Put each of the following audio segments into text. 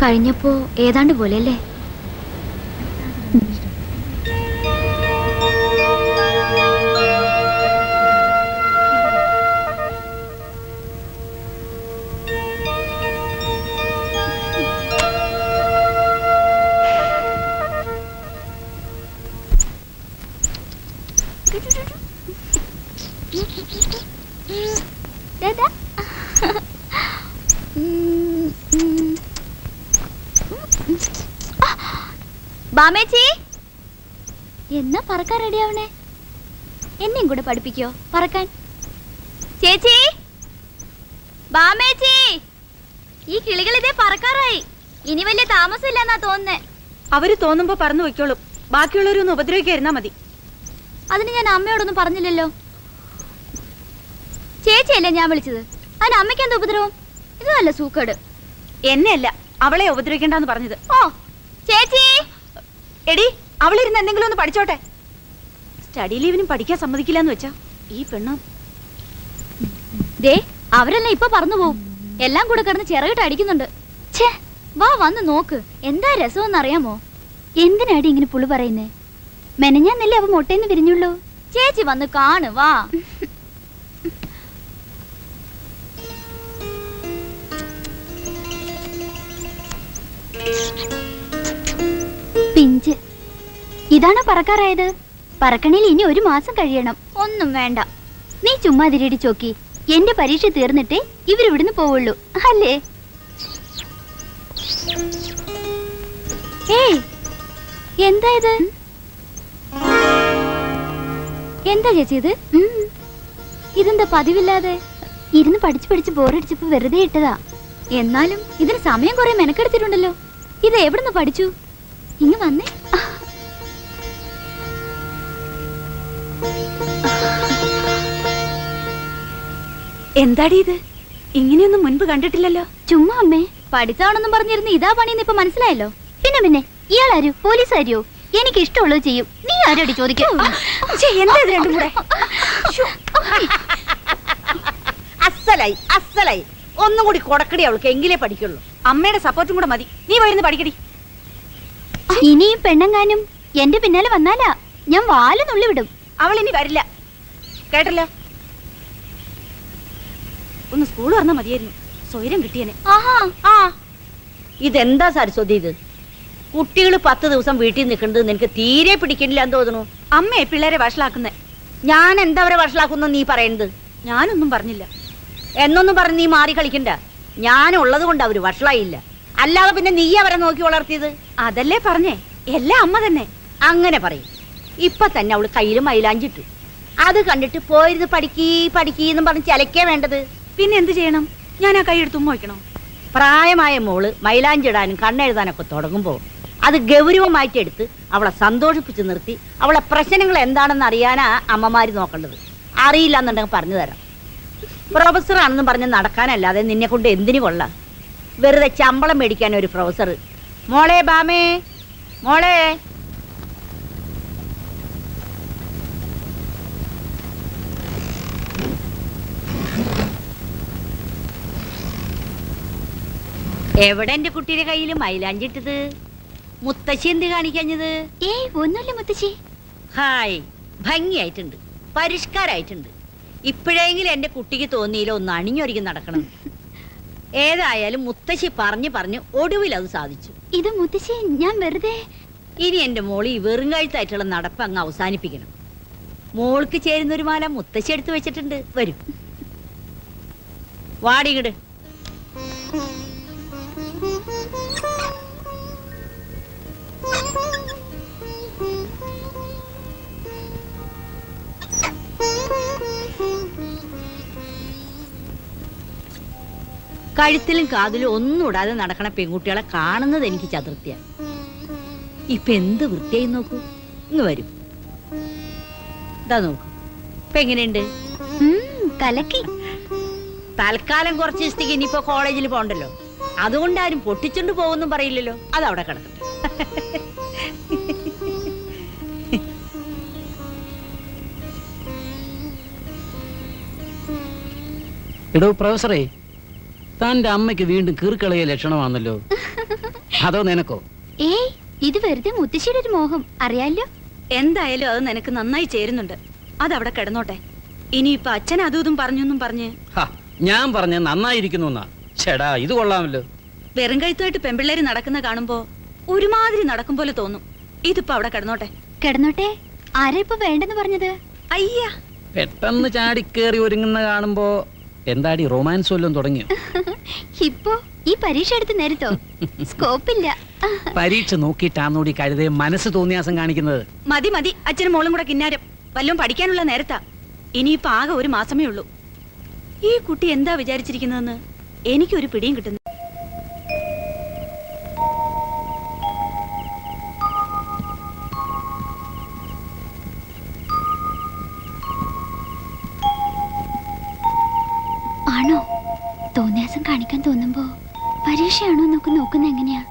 കഴിഞ്ഞപ്പോ ഏതാണ്ട് പോലെ അല്ലേ? ബാമേച്ചി, എന്നാ പറക്കാൻ റെഡിയാവണേ? എന്നെയും കൂടെ പഠിപ്പിക്കോ പറക്കാൻ? ചേച്ചി, ബാമേച്ചി, ഈ കിളികൾ ഇതേ പറക്കാറായി. ഇനി വലിയ താമസമില്ലെന്നാ തോന്നുന്നേ. അവര് തോന്നുമ്പോ പറന്നു വെക്കോളും. ബാക്കിയുള്ളവരൊന്ന് ഉപദ്രവിക്കായിരുന്നാ മതി. അതിന് ഞാൻ അമ്മയോടൊന്നും പറഞ്ഞില്ലല്ലോ. ചേച്ചിയല്ലേ ഞാൻ വിളിച്ചത്. അതിന് അമ്മയ്ക്ക് എന്താ ഉപദ്രവം? ഇത് നല്ല സൂക്കേട്. എന്നെയല്ല, അവളെ ഉപദ്രവിക്കണ്ടെന്ന് പറഞ്ഞത്. ഓ ചേച്ചി, എടി, അവളിരുന്ന് എന്തെങ്കിലും ഒന്ന് പഠിച്ചോട്ടെ. സ്റ്റഡി ലീവിനും പഠിക്കാൻ സമ്മതിക്കില്ലെന്ന് വെച്ചാ ഈ പെണ്ണ്. ദേ, അവരെല്ലാം ഇപ്പൊ പറന്നു പോവും. എല്ലാം കൂടെ കിടന്ന് ചിറകിട്ട് അടിക്കുന്നുണ്ട്. ഛേ, വാ വന്ന് നോക്ക്. എന്താ രസമെന്ന് അറിയാമോ? എന്തിനാടി ഇങ്ങനെ പുളു പറയുന്നേ? മെനഞ്ഞാന്നല്ലേ അവ മുട്ടേന്ന് വിരിഞ്ഞുള്ളൂ. ചേച്ചി വന്ന് കാണു, വാ. പിഞ്ച് ഇതാണോ പറക്കാറായത്? പറക്കണേൽ ഇനി 1 മാസം കഴിയണം. ഒന്നും വേണ്ട, നീ ചുമ്മാ തിരിയടി ചോക്കി. എന്റെ പരീക്ഷ തീർന്നിട്ടേ ഇവരിവിടുന്ന് പോവുള്ളൂ, അല്ലേ? ഏയ്, എന്താ ഇത്? എന്താ ചേച്ചി ഇത്? ഇതെന്താ പതിവില്ലാതെ? ഇരുന്ന് പഠിച്ച് പഠിച്ച് ബോറടിച്ചപ്പോ വെറുതെ ഇട്ടതാ. എന്നാലും ഇതിന് സമയം കുറെ മെനക്കെടുത്തിട്ടുണ്ടല്ലോ. ഇത് എവിടുന്ന് പഠിച്ചു? ഇങ്ങ് വന്നേ. എന്താടി ഇത്? ഇങ്ങനെയൊന്നും മുൻപ് കണ്ടിട്ടില്ലല്ലോ. ചുമ്മാ അമ്മേ, പഠിച്ചാണെന്നും പറഞ്ഞിരുന്ന് ഇതാ പണിന്ന് ഇപ്പൊ മനസ്സിലായല്ലോ. പിന്നെ ഇയാളാരോ? പോലീസാരോ? എനിക്ക് ഇഷ്ടമുള്ളത് ചെയ്യും. നീ ആരോടി ചോദിക്കും? എന്താ ഇത് രണ്ടും കൂടെ? അസലായി അസലായി. ഒന്നും കൂടി കൊടക്കടി അവൾക്ക്, എങ്കിലേ പഠിക്കുള്ളൂ. അമ്മയുടെ സപ്പോർട്ടും കൂടെ മതി. നീ പോയിരുന്ന് പഠിക്കടി. ഇനിയും പെണ്ണങ്ങാനും എന്റെ പിന്നാലെ വന്നാലാ ഞാൻ വാല് നുള്ളി വിടും. അവൾ ഇനി വരില്ല, കേട്ടല്ലോ. ഒന്ന് സ്കൂൾ പറഞ്ഞാൽ മതിയായിരുന്നു, സ്വൈരം കിട്ടിയനെ. ഇതെന്താ സരസ്വതി ഇത്? കുട്ടികൾ 10 ദിവസം വീട്ടിൽ നിൽക്കുന്നത് നിനക്ക് തീരെ പിടിക്കണില്ല എന്ന് തോന്നുന്നു. അമ്മയെ പിള്ളേരെ വഷളാക്കുന്നേ. ഞാൻ എന്താ അവരെ വഷളാക്കുന്നു നീ പറയുന്നത്? ഞാനൊന്നും പറഞ്ഞില്ല. എന്നൊന്നും പറഞ്ഞ് നീ മാറി കളിക്കണ്ട. ഞാനുള്ളത് കൊണ്ട് അവര് വഷളായില്ല, അല്ലാതെ പിന്നെ നീ അവരെ നോക്കി വളർത്തിയത്. അതല്ലേ പറഞ്ഞേ, എല്ലാം അമ്മ തന്നെ. അങ്ങനെ പറയും. ഇപ്പൊ തന്നെ അവള് കയ്യിൽ മൈലാഞ്ചിട്ടു. അത് കണ്ടിട്ട് പോയിരുന്ന് പഠിക്കീന്നും പറഞ്ഞ് ചിലക്കേ വേണ്ടത്. പിന്നെ എന്ത് ചെയ്യണം? ഞാൻ ആ കൈയെടുത്ത് ഉമ്മ വയ്ക്കണോ? പ്രായമായ മോള് മൈലാഞ്ചിടാനും കണ്ണെഴുതാനൊക്കെ തുടങ്ങുമ്പോൾ അത് ഗൗരവമായിട്ട് എടുത്ത് അവളെ സന്തോഷിപ്പിച്ച് നിർത്തി അവളെ പ്രശ്നങ്ങൾ എന്താണെന്ന് അറിയാനാ അമ്മമാര് നോക്കേണ്ടത്. അറിയില്ല എന്നുണ്ടെങ്കിൽ പറഞ്ഞു തരാം. പ്രൊഫസറാണെന്ന് പറഞ്ഞ് നടക്കാനല്ലാതെ നിന്നെ കൊണ്ട് എന്തിനു കൊള്ളാം? വെറുതെ ശമ്പളം മേടിക്കാൻ ഒരു പ്രൊഫസർ. മോളെ ബാമേ, മോളെ. എവിടെ എന്റെ കുട്ടിയുടെ കയ്യിൽ മൈലാഞ്ചിട്ടത്? മുത്തശ്ശി എന്ത് കാണിക്കഞ്ഞത്? ഏയ് ഒന്നുമില്ല മുത്തശ്ശി. ഹായ്, ഭംഗിയായിട്ടുണ്ട്, പരിഷ്കാരായിട്ടുണ്ട്. ഇപ്പോഴെങ്കിലും എന്റെ കുട്ടിക്ക് തോന്നിയില്ല ഒന്ന് അണിഞ്ഞൊരുങ്ങി നടക്കണം. ഏതായാലും മുത്തശ്ശി പറഞ്ഞു ഒടുവിൽ അത് സാധിച്ചു. ഇത് മുത്തശ്ശി, ഞാൻ വെറുതെ. ഇനി എന്റെ മോള് ഈ വെറുങ്കാഴ്ത്തായിട്ടുള്ള നടപ്പ് അങ്ങ് അവസാനിപ്പിക്കണം. മോൾക്ക് ചേരുന്നൊരു മാല മുത്തശ്ശി എടുത്തു വെച്ചിട്ടുണ്ട്. വരും, വാടികിട്. കഴുത്തിലും കാതിലും ഒന്നും ഇടാതെ നടക്കണ പെൺകുട്ടികളെ കാണുന്നത് എനിക്ക് ചതുർത്ഥിയ. ഇപ്പൊ എന്ത് വൃത്തിയായി നോക്കൂ. ഇങ്ങ് വരും, ഇതാ നോക്കൂ. ഇപ്പൊ എങ്ങനെയുണ്ട്? കലക്കി. തൽക്കാലം കുറച്ച് ദിവസത്തേക്ക് ഇനിയിപ്പോ കോളേജിൽ പോകണ്ടല്ലോ, അതുകൊണ്ട് ആരും പൊട്ടിച്ചോണ്ട് പോകുന്നും പറയില്ലല്ലോ. അതവിടെ കിടക്കട്ടെ. എടോ പ്രൊഫസറേ, തന്റെ അമ്മയ്ക്ക് വീണ്ടും കീർക്കളയ ലക്ഷണമാണല്ലോ. അതോ നിനക്കോ? ഏയ്, ഇത് വെറുതെ മുത്തശ്ശിയുടെ ഒരു മോഹം, അറിയാലോ. എന്തായാലും അത് നിനക്ക് നന്നായി ചേരുന്നുണ്ട്. അതവിടെ കിടന്നോട്ടെ. ഇനിയിപ്പൊ അച്ഛൻ അതും ഇതും പറഞ്ഞൊന്നും പറഞ്ഞ് ഞാൻ പറഞ്ഞ നന്നായിരിക്കുന്നു എന്നാ. ചേടാ, ഇത് കൊള്ളാമല്ലോ. വെറും കഴുത്തുമായിട്ട് പെമ്പിള്ളേര് നടക്കുന്ന കാണുമ്പോ ഒരുമാതിരി നടക്കും പോലെ തോന്നും. ഇതിപ്പോ അവിടെ കിടന്നോട്ടെ. കിടന്നോട്ടെ. ആരാ ഇപ്പൊ വേണ്ടെന്ന് പറഞ്ഞത്? അയ്യാ, പെട്ടെന്ന് ചാടിക്കേറി ഒരുങ്ങുന്ന കാണുമ്പോ എന്താടി റൊമാൻസ് വല്ലതും തുടങ്ങിയോ? ഇപ്പോ ഈ പരീക്ഷ എടുത്ത് നേരത്തോ? സ്കോപ്പില്ല. പരീക്ഷ നോക്കിയിട്ടാന്നോടി കഴുതേ മനസ്സ് തോന്നിയാസം കാണിക്കുന്നത്. മതി മതി, അച്ഛനും മോളും കൂടെ കിന്നാരം. വല്ലതും പഠിക്കാനുള്ള നേരത്താ. ഇനിയിപ്പോ ആകെ ഒരു മാസമേ ഉള്ളൂ. ഈ കുട്ടി എന്താ വിചാരിച്ചിരിക്കുന്നതെന്ന് എനിക്കൊരു പിടിയും കിട്ടുന്നു. ആണോ? തോന്നിയാസം കാണിക്കാൻ തോന്നുമ്പോ പരീക്ഷയാണോ എന്നൊക്കെ നോക്കുന്ന എങ്ങനെയാ?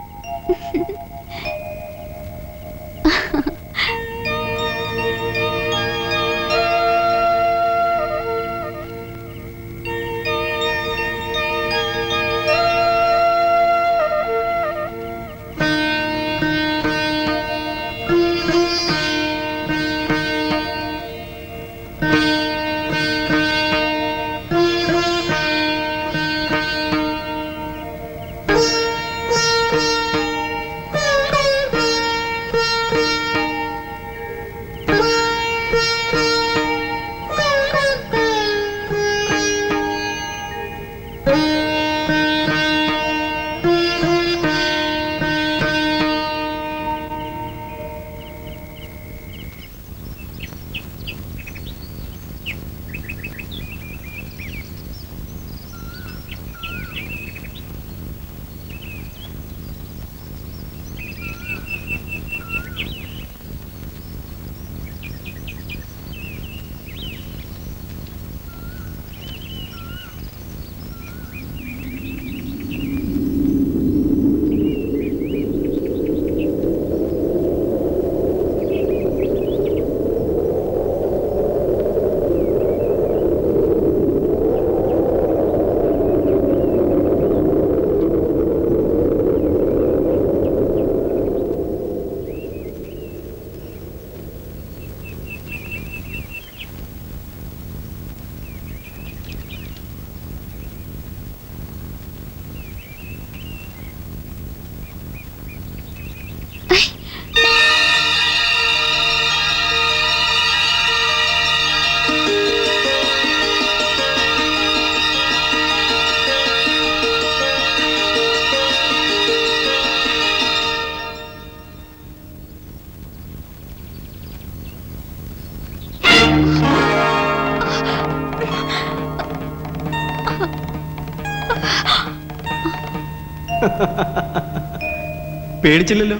പേടിച്ചില്ലല്ലോ?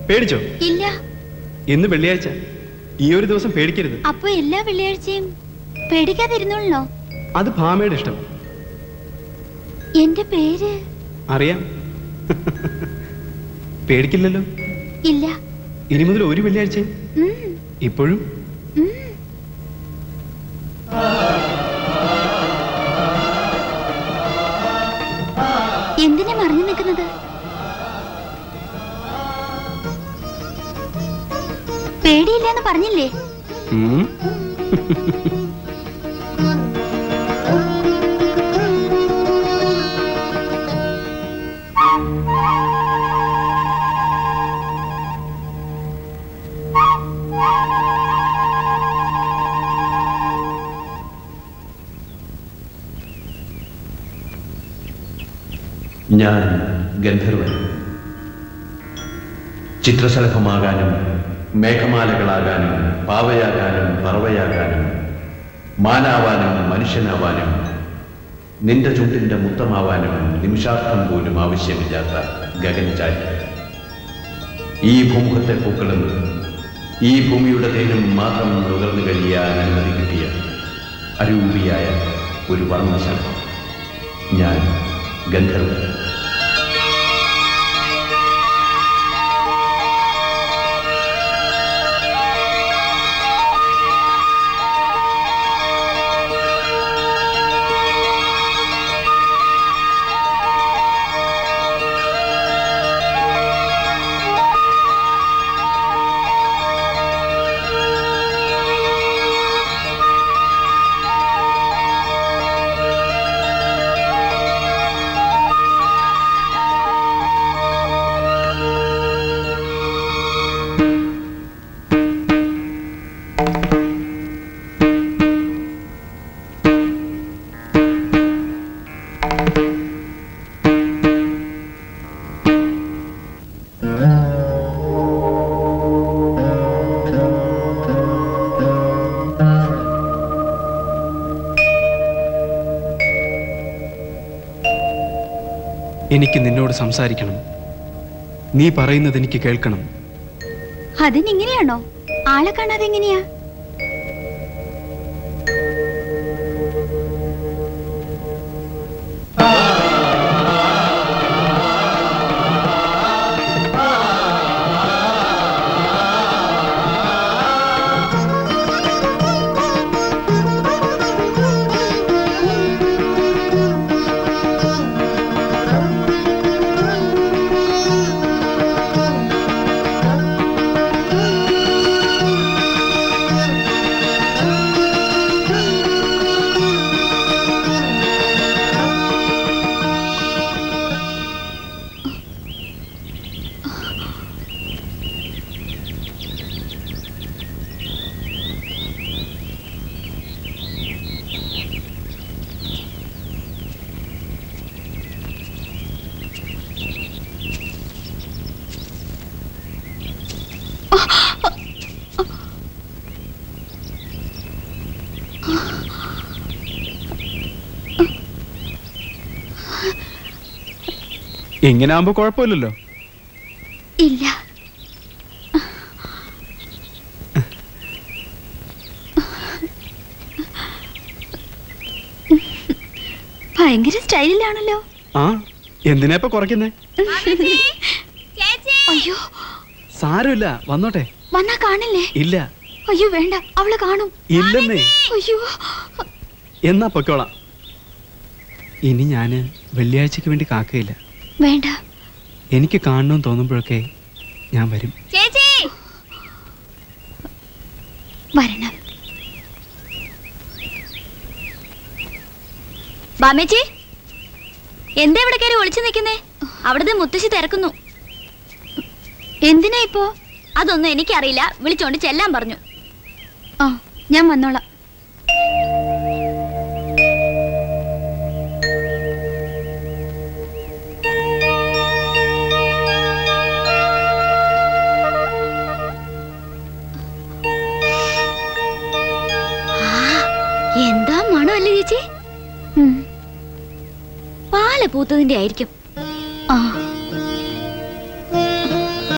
പേടിച്ചോ? ഇല്ല. ഇന്ന് വെള്ളിയാഴ്ച, ഈ ഒരു ദിവസം പേടിക്കരുത്. അപ്പൊ എല്ലാ വെള്ളിയാഴ്ചയും പേടിക്കാതിരുന്നോളോ? അത് ഭാമയുടെ ഇഷ്ടം. എന്റെ പേര് അറിയാം. പേടിക്കില്ലല്ലോ? ഇല്ല. ഇനി മുതൽ ഒരു വെള്ളിയാഴ്ചയും ഇപ്പോഴും എന്തിനാ മറിഞ്ഞു നിൽക്കുന്നത്? പേടിയില്ലെന്ന് പറഞ്ഞില്ലേ? ഞാൻ ഗന്ധർവൻ. ചിത്രശലഭമാകാനും മേഘമാലകളാകാനും പാവയാകാനും പറവയാകാനും മാനാവാനും മനുഷ്യനാവാനും നിന്റെ ചുണ്ടിന്റെ മുത്തമാവാനും നിമിഷാർത്ഥം പോലും ആവശ്യമില്ലാത്ത ഗഗൻചാരി. ഈ ഭൂമുഖത്തെ പൂക്കളും ഈ ഭൂമിയുടെ തേനും മാത്രം നുകർന്നു കഴിയാൻ അനുമതി കിട്ടിയ അരൂപിയായ ഒരു വർണ്ണശലഭം ഞാൻ ഗന്ധർവൻ. എനിക്ക് നിന്നോട് സംസാരിക്കണം. നീ പറയുന്നത് എനിക്ക് കേൾക്കണം. അതിനിങ്ങനെയാണോ? ആളെ കാണാതെ എങ്ങനെയാ? ഇങ്ങനെ ആവുമ്പോ കുഴപ്പമില്ലല്ലോ. ഇല്ല. ഭയങ്കര സ്റ്റൈലിലാണല്ലോ. ആ, എന്തിനാ ഇപ്പൊ കുറയ്ക്കുന്നേ? അയ്യോ, സാരമില്ല, വന്നോട്ടെ. വന്നാ കാണില്ലേ? ഇല്ല. അയ്യോ വേണ്ട, അവള് കാണും. ഇല്ലെന്നേ. അയ്യോ, എന്നാ പൊക്കോളാം. ഇനി ഞാന് വെള്ളിയാഴ്ചക്ക് വേണ്ടി കാക്കയില്ല. വേണ്ട. എനിക്ക് കാണണമെന്ന് തോന്നുമ്പോഴൊക്കെ ഞാൻ വരും. ചേച്ചി വരണം. ബാമേച്ചി, എന്താ ഇവിടെ കയറി ഒളിച്ചു നിൽക്കുന്നേ? അവിടുത്തെ മുത്തശ്ശി തിരക്കുന്നു. എന്തിനാ ഇപ്പോ? അതൊന്നും എനിക്കറിയില്ല. വിളിച്ചോണ്ട് ചെല്ലാൻ പറഞ്ഞു. ആ, ഞാൻ വന്നോളാം. എന്താ മണമല്ലേ ചേച്ചി? പാല് പൂത്തതിന്റെ ആയിരിക്കും.